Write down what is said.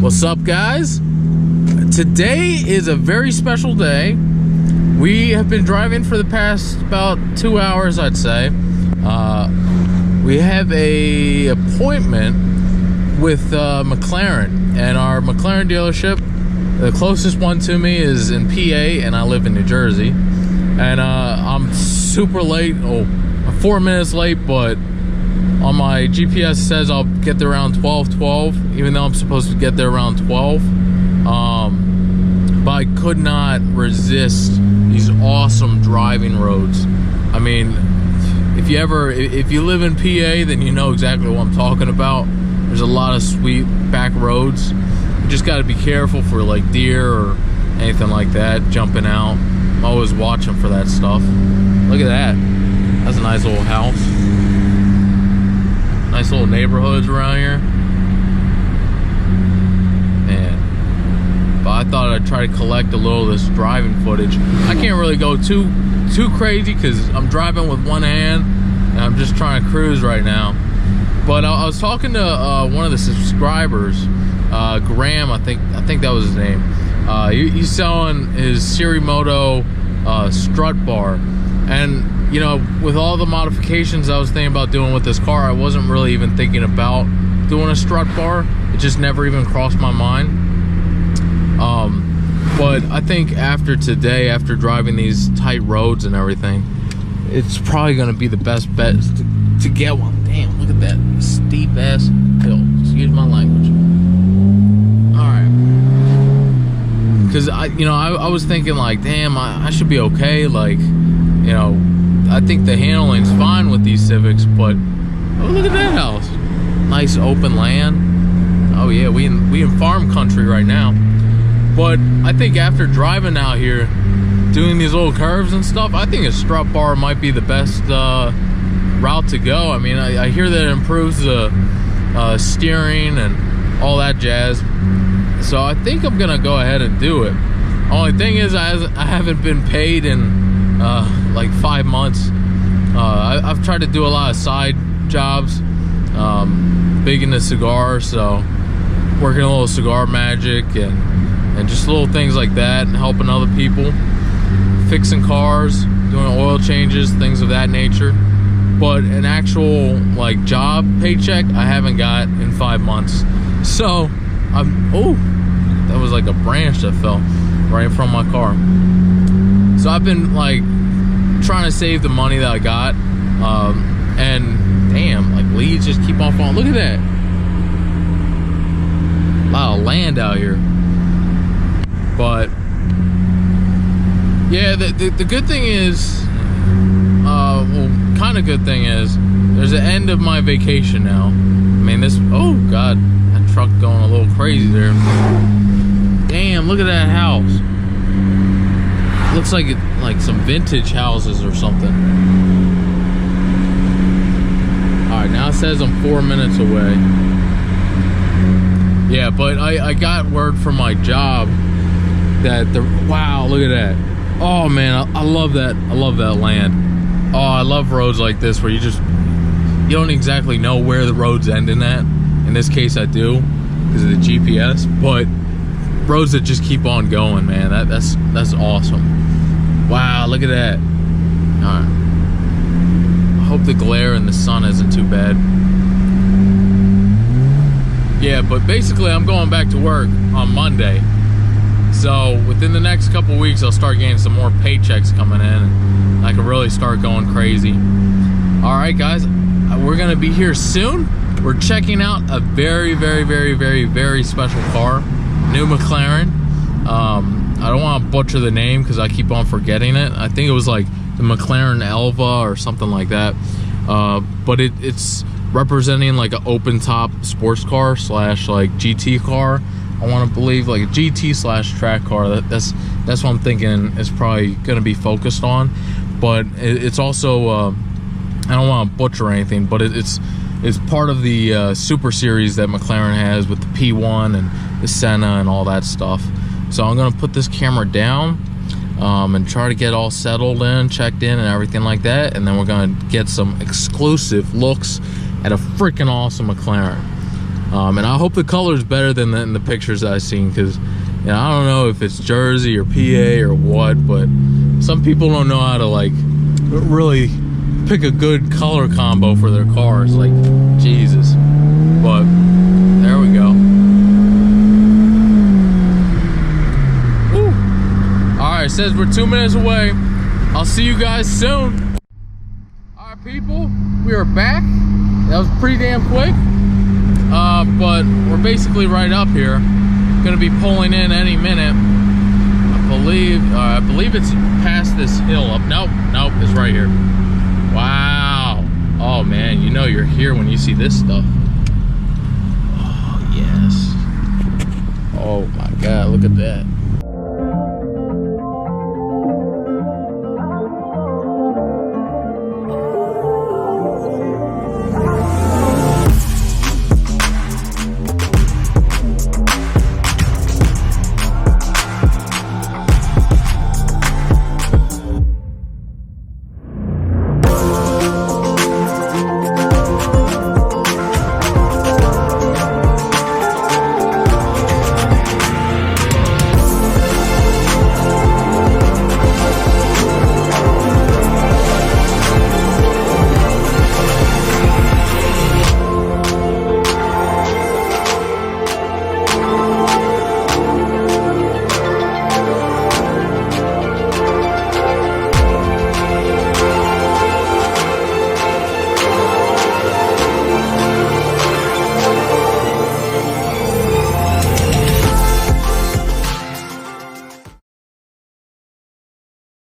What's up, guys? Today is a very special day. We have been driving for the past about 2 hours, I'd say. We have a appointment with McLaren, and our McLaren dealership, the closest one to me, is in PA, and I live in New Jersey. And I'm super late. I'm 4 minutes late, but on my GPS says I'll get there around 12:12, even though I'm supposed to get there around 12. But I could not resist these awesome driving roads. I mean, if you live in PA, then you know exactly what I'm talking about. There's a lot of sweet back roads. You just got to be careful for like deer or anything like that jumping out. I'm always watching for that stuff. Look at that. That's a nice little house. Nice little neighborhoods around here. Man. But I thought I'd try to collect a little of this driving footage. I can't really go too crazy because I'm driving with one hand and I'm just trying to cruise right now. But I was talking to one of the subscribers, Graham, I think that was his name. He's selling his Serimoto strut bar. And you know, with all the modifications I was thinking about doing with this car, I wasn't really even thinking about doing a strut bar. It just never even crossed my mind. But I think after today, after driving these tight roads and everything, it's probably going to be the best bet to get one. Damn, look at that steep ass hill. Excuse my language. All right. Because I was thinking like, damn, I should be okay. Like, you know, I think the handling's fine with these Civics, but oh, look at that house. Nice open land. Oh yeah, we in farm country right now. But I think after driving out here, doing these little curves and stuff, I think a strut bar might be the best route to go. I mean, I hear that it improves the steering and all that jazz. So I think I'm gonna go ahead and do it. Only thing is, I haven't been paid in like 5 months. I've tried to do a lot of side jobs, big into cigars, so working a little cigar magic and just little things like that, and helping other people, fixing cars, doing oil changes, things of that nature. But an actual like job paycheck I haven't got in 5 months. So oh, that was like a branch that fell right in front of my car. So I've been like trying to save the money that I got, and damn, like leads just keep on falling. Look at that, a lot of land out here. But yeah, the good thing is, well, kind of good thing is, there's the end of my vacation now. I mean, oh god, that truck going a little crazy there. Damn, look at that house. Looks like like some vintage houses or something. Alright, now it says I'm 4 minutes away. Yeah, but I got word from my job that wow, look at that. Oh man, I love that. I love that land. Oh, I love roads like this where you don't exactly know where the road's ending at. In this case I do, because of the GPS, but roads that just keep on going, man. That's awesome. Wow, look at that. Alright. I hope the glare in the sun isn't too bad. Yeah, but basically I'm going back to work on Monday. So within the next couple weeks I'll start getting some more paychecks coming in, and I can really start going crazy. Alright guys, we're gonna be here soon. We're checking out a very, very, very, very, very special car. New McLaren. I don't want to butcher the name because I keep on forgetting it. I think it was like the McLaren Elva or something like that. But it's representing like an open top sports car slash like GT car. I want to believe like a GT slash track car. That's what I'm thinking it's probably going to be focused on. But it's also I don't want to butcher anything, but it's part of the Super Series that McLaren has with the P1 and the Senna and all that stuff. So I'm gonna put this camera down and try to get all settled in, checked in and everything like that, and then we're gonna get some exclusive looks at a freaking awesome McLaren. And I hope the color's better than in the pictures I've seen, because you know, I don't know if it's Jersey or PA or what, but some people don't know how to like really pick a good color combo for their cars. Like, Jesus. But there we go. Woo. All right, it says we're 2 minutes away. I'll see you guys soon. All right, people, we are back. That was pretty damn quick. But we're basically right up here. Gonna be pulling in any minute. I believe it's past this hill up. Nope, it's right here. Wow. Oh man, you know you're here when you see this stuff. Oh yes. Oh my God, look at that.